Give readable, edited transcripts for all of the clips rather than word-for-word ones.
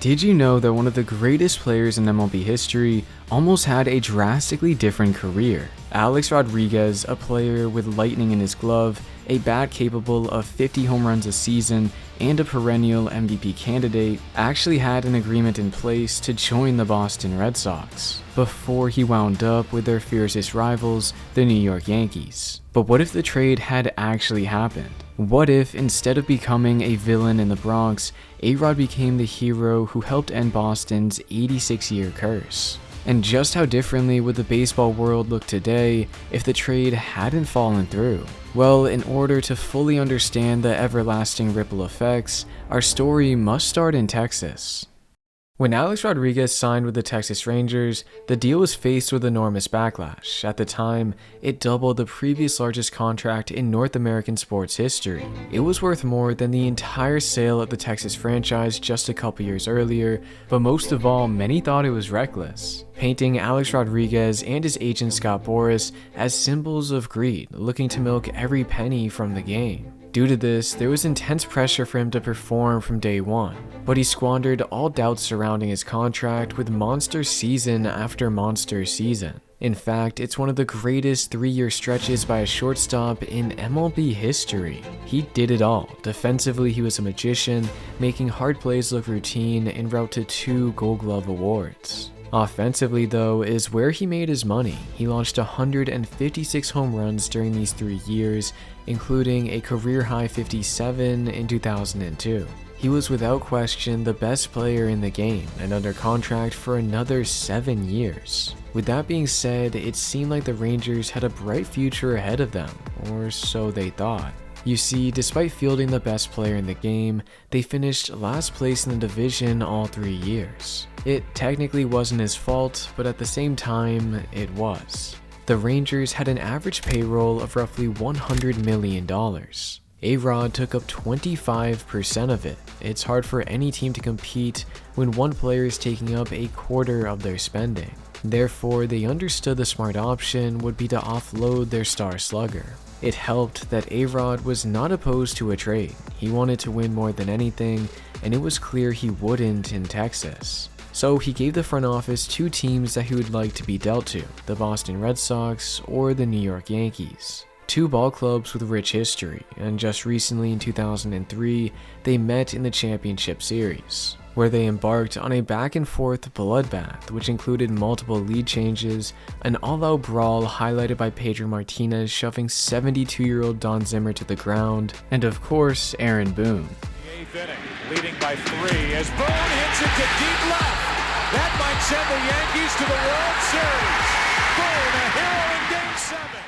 Did you know that one of the greatest players in MLB history almost had a drastically different career? Alex Rodriguez, a player with lightning in his glove, a bat capable of 50 home runs a season, and a perennial MVP candidate, actually had an agreement in place to join the Boston Red Sox before he wound up with their fiercest rivals, the New York Yankees. But what if the trade had actually happened? What if, instead of becoming a villain in the Bronx, A-Rod became the hero who helped end Boston's 86-year curse? And just how differently would the baseball world look today if the trade hadn't fallen through? Well, in order to fully understand the everlasting ripple effects, our story must start in Texas. When Alex Rodriguez signed with the Texas Rangers, the deal was faced with enormous backlash. At the time, it doubled the previous largest contract in North American sports history. It was worth more than the entire sale of the Texas franchise just a couple years earlier, but most of all, many thought it was reckless, painting Alex Rodriguez and his agent Scott Boras as symbols of greed, looking to milk every penny from the game. Due to this, there was intense pressure for him to perform from day one, but he squandered all doubts surrounding his contract with monster season after monster season. In fact, it's one of the greatest 3-year stretches by a shortstop in MLB history. He did it all. Defensively, he was a magician, making hard plays look routine en route to 2 Gold Glove awards. Offensively, though, is where he made his money. He launched 156 home runs during these 3 years, including a career-high 57 in 2002. He was without question the best player in the game and under contract for another 7 years. With that being said, it seemed like the Rangers had a bright future ahead of them, or so they thought. You see, despite fielding the best player in the game, they finished last place in the division all 3 years. It technically wasn't his fault, but at the same time, it was. The Rangers had an average payroll of roughly $100 million. A-Rod took up 25% of it. It's hard for any team to compete when one player is taking up a quarter of their spending. Therefore, they understood the smart option would be to offload their star slugger. It helped that A-Rod was not opposed to a trade. He wanted to win more than anything, and it was clear he wouldn't in Texas. So he gave the front office 2 teams that he would like to be dealt to, the Boston Red Sox or the New York Yankees. 2 ball clubs with rich history, and just recently in 2003, they met in the championship series, where they embarked on a back-and-forth bloodbath which included multiple lead changes, an all-out brawl highlighted by Pedro Martinez shoving 72-year-old Don Zimmer to the ground, and of course, Aaron Boone. The 8th inning, leading by 3 as Boone hits it to deep left. That might send the Yankees to the World Series. Boone, a hero in Game 7.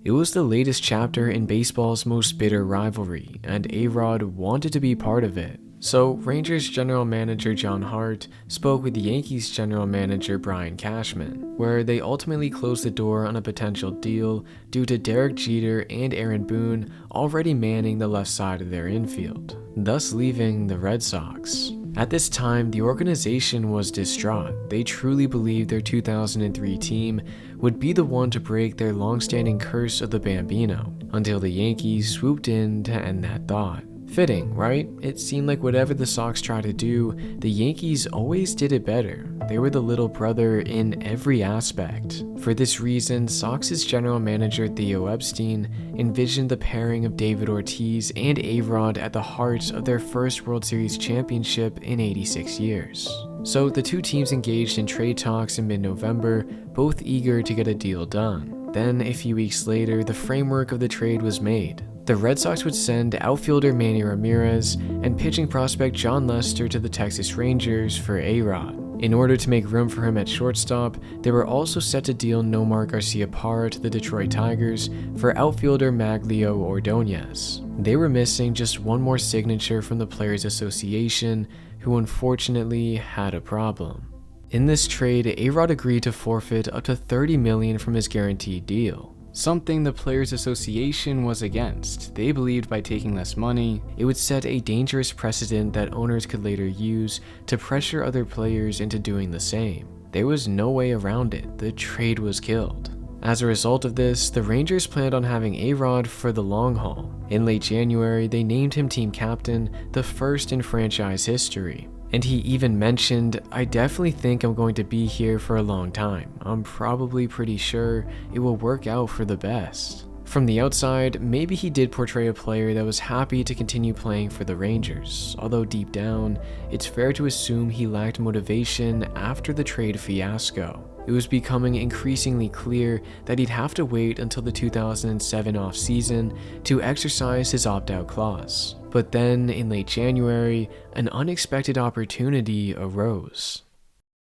It was the latest chapter in baseball's most bitter rivalry, and A-Rod wanted to be part of it. So, Rangers general manager John Hart spoke with Yankees general manager Brian Cashman, where they ultimately closed the door on a potential deal due to Derek Jeter and Aaron Boone already manning the left side of their infield, thus leaving the Red Sox. At this time, the organization was distraught. They truly believed their 2003 team would be the one to break their long-standing curse of the Bambino, until the Yankees swooped in to end that thought. Fitting, right? It seemed like whatever the Sox tried to do, the Yankees always did it better. They were the little brother in every aspect. For this reason, Sox's general manager Theo Epstein envisioned the pairing of David Ortiz and A-Rod at the heart of their first World Series championship in 86 years. So the 2 teams engaged in trade talks in mid-November, both eager to get a deal done. Then, a few weeks later, the framework of the trade was made. The Red Sox would send outfielder Manny Ramirez and pitching prospect John Lester to the Texas Rangers for A-Rod. In order to make room for him at shortstop, they were also set to deal Nomar Garciaparra to the Detroit Tigers for outfielder Maglio Ordonez. They were missing just one more signature from the Players Association, who unfortunately had a problem. In this trade, A-Rod agreed to forfeit up to $30 million from his guaranteed deal, something the Players Association was against. They believed by taking less money, it would set a dangerous precedent that owners could later use to pressure other players into doing the same. There was no way around it. The trade was killed. As a result of this, the Rangers planned on having A-Rod for the long haul. In late January, they named him team captain, the first in franchise history. And he even mentioned, "I definitely think I'm going to be here for a long time. I'm probably pretty sure it will work out for the best." From the outside, maybe he did portray a player that was happy to continue playing for the Rangers, although deep down, it's fair to assume he lacked motivation after the trade fiasco. It was becoming increasingly clear that he'd have to wait until the 2007 offseason to exercise his opt-out clause. But then, in late January, an unexpected opportunity arose.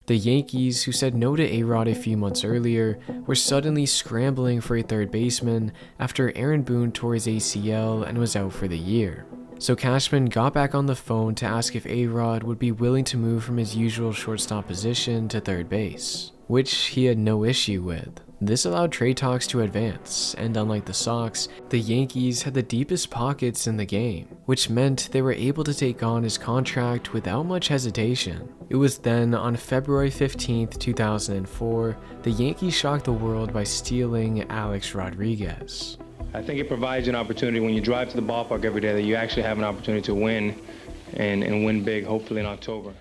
The Yankees, who said no to A-Rod a few months earlier, were suddenly scrambling for a third baseman after Aaron Boone tore his ACL and was out for the year. So Cashman got back on the phone to ask if A-Rod would be willing to move from his usual shortstop position to third base, which he had no issue with. This allowed trade talks to advance, and unlike the Sox, the Yankees had the deepest pockets in the game, which meant they were able to take on his contract without much hesitation. It was then, on February 15, 2004, the Yankees shocked the world by stealing Alex Rodriguez. I think it provides you an opportunity when you drive to the ballpark every day that you actually have an opportunity to win and win big, hopefully in October.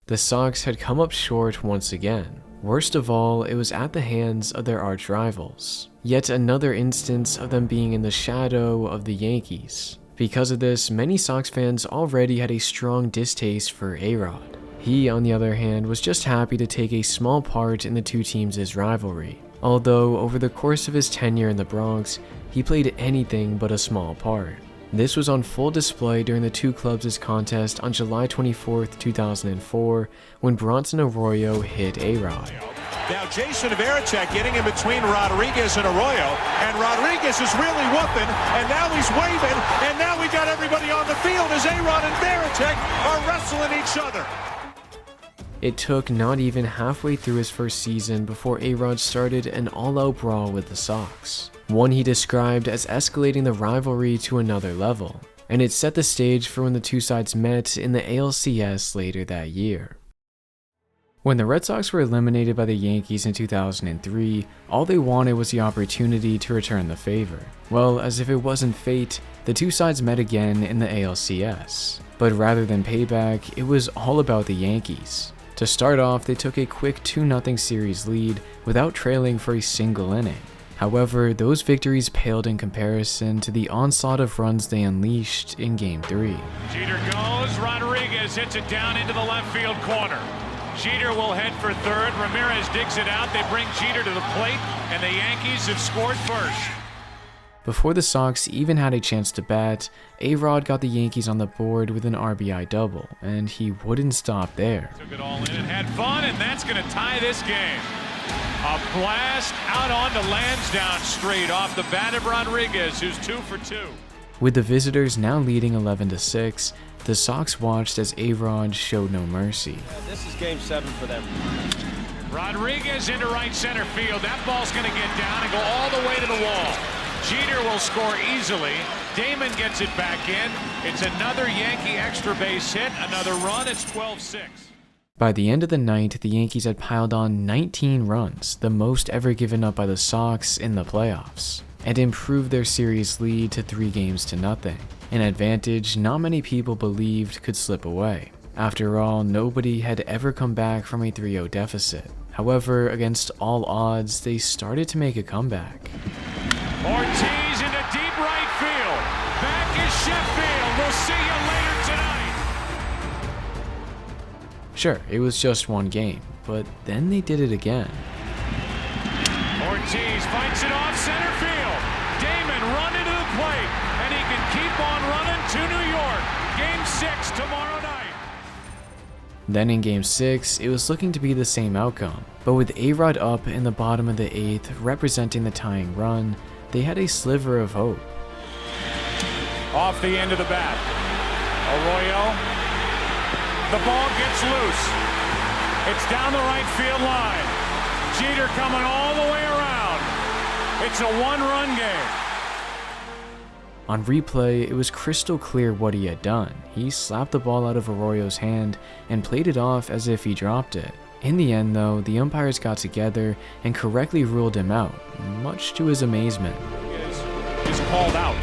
The Sox had come up short once again. Worst of all, it was at the hands of their arch rivals. Yet another instance of them being in the shadow of the Yankees. Because of this, many Sox fans already had a strong distaste for A-Rod. He, on the other hand, was just happy to take a small part in the two teams' rivalry. Although, over the course of his tenure in the Bronx, he played anything but a small part. This was on full display during the two clubs' contest on July 24, 2004, when Bronson Arroyo hit A-Rod. Now Jason Varitek getting in between Rodriguez and Arroyo, and Rodriguez is really whooping, and now he's waving, and now we got everybody on the field as A-Rod and Varitek are wrestling each other. It took not even halfway through his first season before A-Rod started an all-out brawl with the Sox. One he described as escalating the rivalry to another level, and it set the stage for when the two sides met in the ALCS later that year. When the Red Sox were eliminated by the Yankees in 2003, all they wanted was the opportunity to return the favor. Well, as if it wasn't fate, the two sides met again in the ALCS. But rather than payback, it was all about the Yankees. To start off, they took a quick 2-0 series lead without trailing for a single inning. However, those victories paled in comparison to the onslaught of runs they unleashed in Game 3. Jeter goes, Rodriguez hits it down into the left field corner. Jeter will head for third, Ramirez digs it out, they bring Jeter to the plate, and the Yankees have scored first. Before the Sox even had a chance to bat, A-Rod got the Yankees on the board with an RBI double, and he wouldn't stop there. Took it all in and had fun, and that's going to tie this game. A blast out onto Lansdowne Street off the bat of Rodriguez, who's 2 for 2. With the visitors now leading 11-6, the Sox watched as A-Rod showed no mercy. This is Game 7 for them. Rodriguez into right center field. That ball's going to get down and go all the way to the wall. Jeter will score easily. Damon gets it back in. It's another Yankee extra base hit, another run. It's 12-6. By the end of the night, the Yankees had piled on 19 runs, the most ever given up by the Sox in the playoffs, and improved their series lead to 3-0, an advantage not many people believed could slip away. After all, nobody had ever come back from a 3-0 deficit. However, against all odds, they started to make a comeback. Ortiz into deep right field. Back is Sheffield. We'll see you later tonight. Sure, it was just one game, but then they did it again. Ortiz fights it off center field. Damon running to the plate, and he can keep on running to New York. Game 6 tomorrow night. Then in Game 6, it was looking to be the same outcome, but with A-Rod up in the bottom of the 8th representing the tying run, they had a sliver of hope. Off the end of the bat. Arroyo. The ball gets loose. It's down the right field line. Jeter coming all the way around. It's a one-run game. On replay, it was crystal clear what he had done. He slapped the ball out of Arroyo's hand and played it off as if he dropped it. In the end, though, the umpires got together and correctly ruled him out, much to his amazement. Is called out.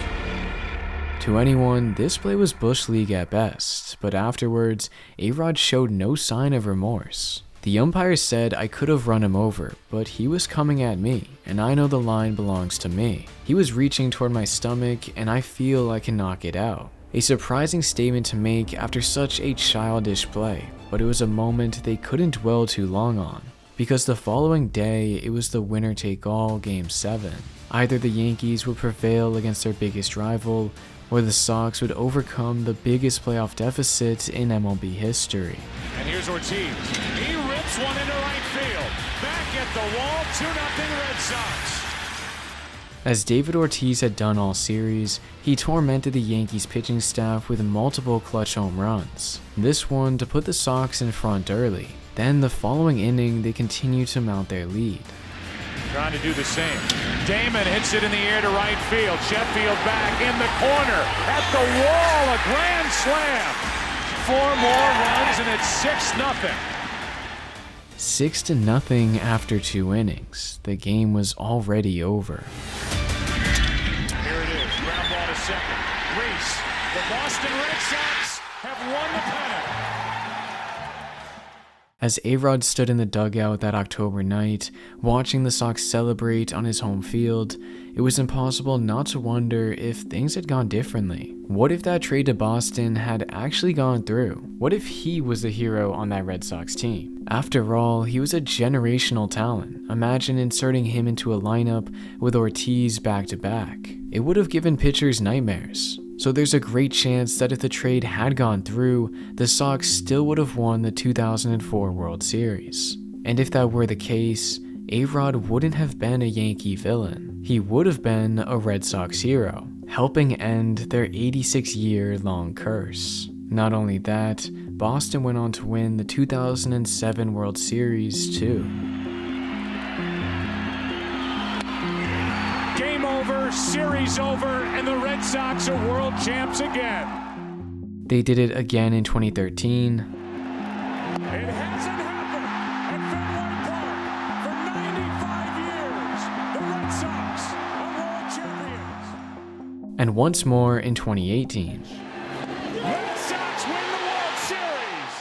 To anyone, this play was Bush League at best, but afterwards, A-Rod showed no sign of remorse. The umpire said I could have run him over, but he was coming at me, and I know the line belongs to me. He was reaching toward my stomach, and I feel I can knock it out. A surprising statement to make after such a childish play, but it was a moment they couldn't dwell too long on, because the following day it was the winner-take-all Game 7. Either the Yankees would prevail against their biggest rival, or the Sox would overcome the biggest playoff deficit in MLB history. And here's Ortiz. He rips one into right field. Back at the wall, 2-0 Red Sox. As David Ortiz had done all series, he tormented the Yankees pitching staff with multiple clutch home runs. This one to put the Sox in front early. Then the following inning, they continued to mount their lead. Trying to do the same. Damon hits it in the air to right field. Sheffield back in the corner. At the wall, a grand slam. 4 more runs and it's 6-0. 6-0 after 2 innings. The game was already over. Here it is. Ground ball to second. Reese. The Boston Red Sox have won the pennant. As A-Rod stood in the dugout that October night, watching the Sox celebrate on his home field, it was impossible not to wonder if things had gone differently. What if that trade to Boston had actually gone through? What if he was the hero on that Red Sox team? After all, he was a generational talent. Imagine inserting him into a lineup with Ortiz back-to-back. It would have given pitchers nightmares. So there's a great chance that if the trade had gone through, the Sox still would have won the 2004 World Series. And if that were the case, A-Rod wouldn't have been a Yankee villain. He would have been a Red Sox hero, helping end their 86-year-long curse. Not only that, Boston went on to win the 2007 World Series too. Game over, series over, and the Red Sox are world champs again. They did it again in 2013. It hasn't happened at Fenway Park for 95 years. The Red Sox are world champions. And once more in 2018. Red Sox win the World Series.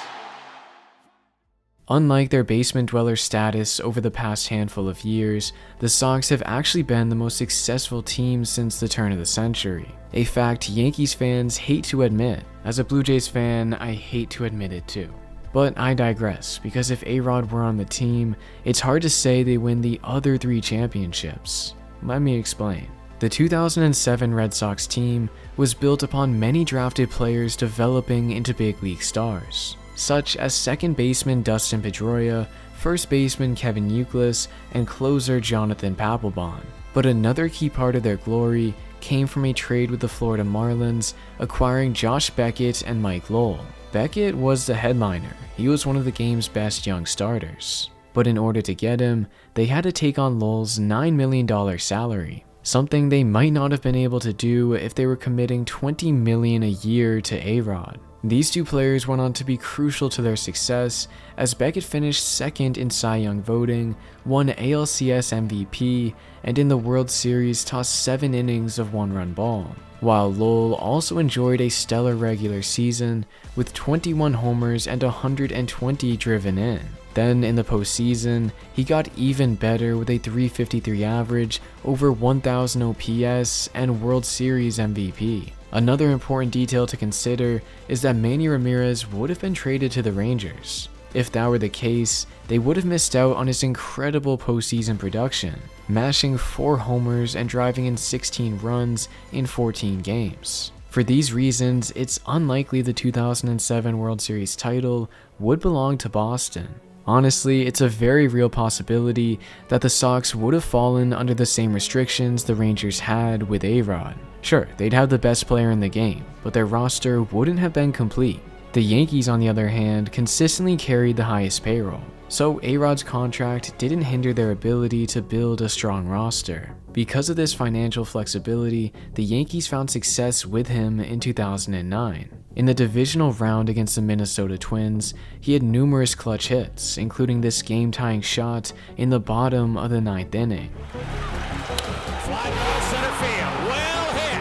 Unlike their basement dweller status over the past handful of years, the Sox have actually been the most successful team since the turn of the century. A fact Yankees fans hate to admit. As a Blue Jays fan, I hate to admit it too. But I digress, because if A-Rod were on the team, it's hard to say they win the other 3 championships. Let me explain. The 2007 Red Sox team was built upon many drafted players developing into big league stars, such as second baseman Dustin Pedroia, first baseman Kevin Youkilis, and closer Jonathan Papelbon. But another key part of their glory came from a trade with the Florida Marlins, acquiring Josh Beckett and Mike Lowell. Beckett was the headliner. He was one of the game's best young starters. But in order to get him, they had to take on Lowell's $9 million salary, something they might not have been able to do if they were committing $20 million a year to A-Rod. These 2 players went on to be crucial to their success, as Beckett finished second in Cy Young voting, won ALCS MVP, and in the World Series tossed 7 innings of 1-run ball, while Lowell also enjoyed a stellar regular season with 21 homers and 120 driven in. Then in the postseason, he got even better with a .353 average, over 1,000 OPS, and World Series MVP. Another important detail to consider is that Manny Ramirez would have been traded to the Rangers. If that were the case, they would have missed out on his incredible postseason production, mashing 4 homers and driving in 16 runs in 14 games. For these reasons, it's unlikely the 2007 World Series title would belong to Boston. Honestly, it's a very real possibility that the Sox would have fallen under the same restrictions the Rangers had with A-Rod. Sure, they'd have the best player in the game, but their roster wouldn't have been complete. The Yankees, on the other hand, consistently carried the highest payroll, so A-Rod's contract didn't hinder their ability to build a strong roster. Because of this financial flexibility, the Yankees found success with him in 2009. In the divisional round against the Minnesota Twins, he had numerous clutch hits, including this game-tying shot in the bottom of the 9th inning. Fly ball center field, well hit,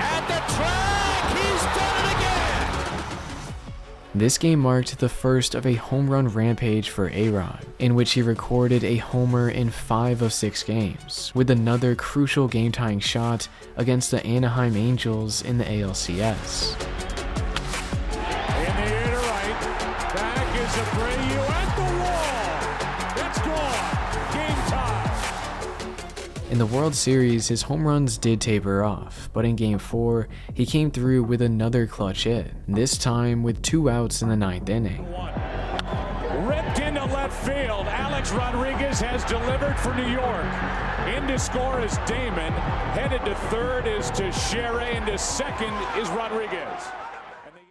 at the track! This game marked the first of a home run rampage for A-Rod, in which he recorded a homer in 5 of 6 games, with another crucial game-tying shot against the Anaheim Angels in the ALCS. In the air to right, back is Abreu at the wall. It's gone. Game tie. In the World Series, his home runs did taper off, but in Game 4, he came through with another clutch hit, this time with 2 outs in the 9th inning. Ripped into left field. Alex Rodriguez has delivered for New York. In to score is Damon. Headed to third is Teixeira. And to second is Rodriguez.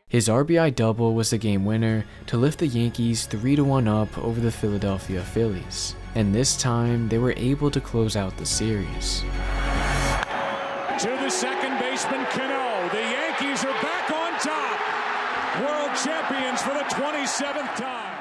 His RBI double was the game winner to lift the Yankees 3-1 up over the Philadelphia Phillies, and this time they were able to close out the series. To the second baseman, Cano. The Yankees are back on top. World champions for the 27th time.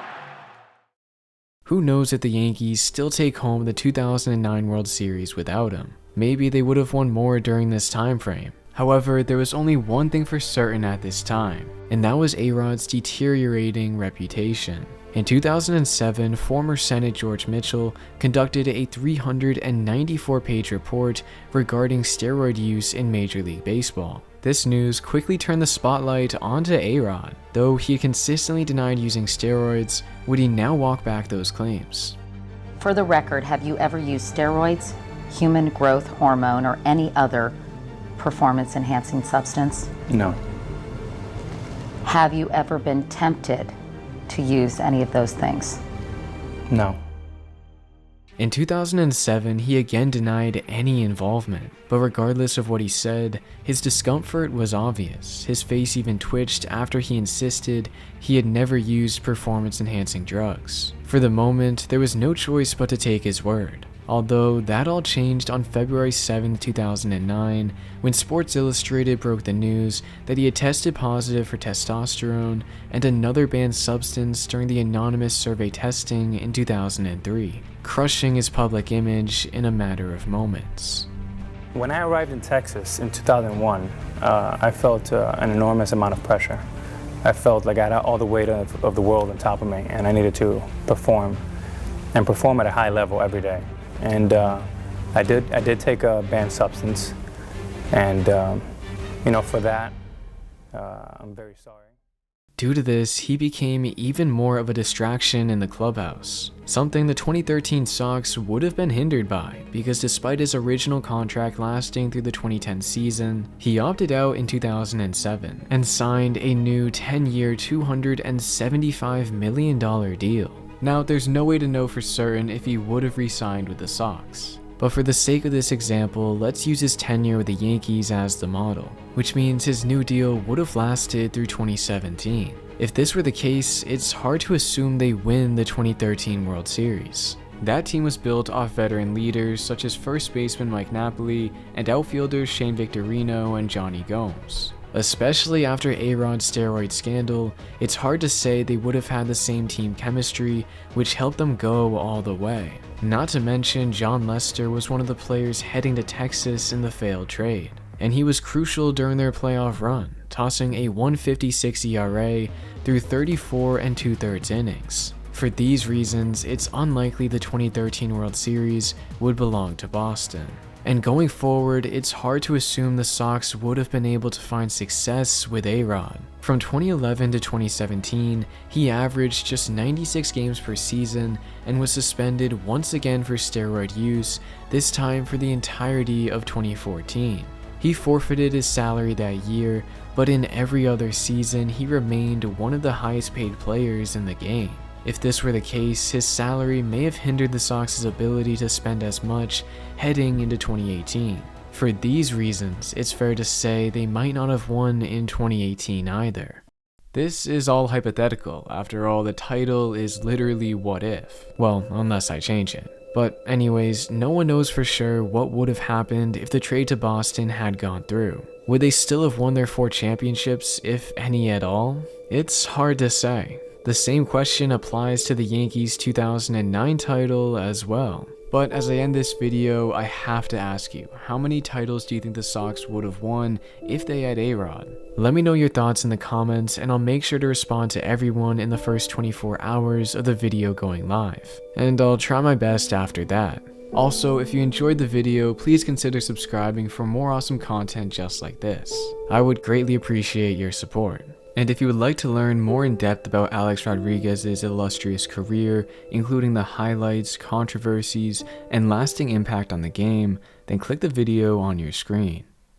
Who knows if the Yankees still take home the 2009 World Series without him? Maybe they would have won more during this time frame. However, there was only one thing for certain at this time, and that was A-Rod's deteriorating reputation. In 2007, former Senate George Mitchell conducted a 394-page report regarding steroid use in Major League Baseball. This news quickly turned the spotlight onto A-Rod. Though he consistently denied using steroids, would he now walk back those claims? For the record, have you ever used steroids, human growth hormone, or any other performance-enhancing substance? No. Have you ever been tempted to use any of those things? No. In 2007, he again denied any involvement, but regardless of what he said, his discomfort was obvious. His face even twitched after he insisted he had never used performance-enhancing drugs. For the moment, there was no choice but to take his word. Although that all changed on February 7, 2009, when Sports Illustrated broke the news that he had tested positive for testosterone and another banned substance during the anonymous survey testing in 2003, crushing his public image in a matter of moments. When I arrived in Texas in 2001, I felt an enormous amount of pressure. I felt like I had all the weight of the world on top of me, and I needed to perform at a high level every day. And I did take a banned substance, and for that, I'm very sorry. Due to this, he became even more of a distraction in the clubhouse, something the 2013 Sox would have been hindered by, because despite his original contract lasting through the 2010 season, he opted out in 2007 and signed a new 10-year, $275 million deal. Now, there's no way to know for certain if he would have re-signed with the Sox, but for the sake of this example, let's use his tenure with the Yankees as the model, which means his new deal would have lasted through 2017. If this were the case, it's hard to assume they win the 2013 World Series. That team was built off veteran leaders such as first baseman Mike Napoli and outfielders Shane Victorino and Johnny Gomes. Especially after A-Rod's steroid scandal, it's hard to say they would have had the same team chemistry, which helped them go all the way. Not to mention, John Lester was one of the players heading to Texas in the failed trade, and he was crucial during their playoff run, tossing a 1.56 ERA through 34 2/3 innings. For these reasons, it's unlikely the 2013 World Series would belong to Boston. And going forward, it's hard to assume the Sox would have been able to find success with A-Rod. From 2011 to 2017, he averaged just 96 games per season and was suspended once again for steroid use, this time for the entirety of 2014. He forfeited his salary that year, but in every other season, he remained one of the highest paid players in the game. If this were the case, his salary may have hindered the Sox's ability to spend as much heading into 2018. For these reasons, it's fair to say they might not have won in 2018 either. This is all hypothetical. After all, the title is literally what if. Well, unless I change it. But anyways, no one knows for sure what would have happened if the trade to Boston had gone through. Would they still have won their 4 championships, if any at all? It's hard to say. The same question applies to the Yankees' 2009 title as well. But as I end this video, I have to ask you, how many titles do you think the Sox would have won if they had A-Rod? Let me know your thoughts in the comments, and I'll make sure to respond to everyone in the first 24 hours of the video going live. And I'll try my best after that. Also, if you enjoyed the video, please consider subscribing for more awesome content just like this. I would greatly appreciate your support. And if you would like to learn more in depth about Alex Rodriguez's illustrious career, including the highlights, controversies, and lasting impact on the game, then click the video on your screen.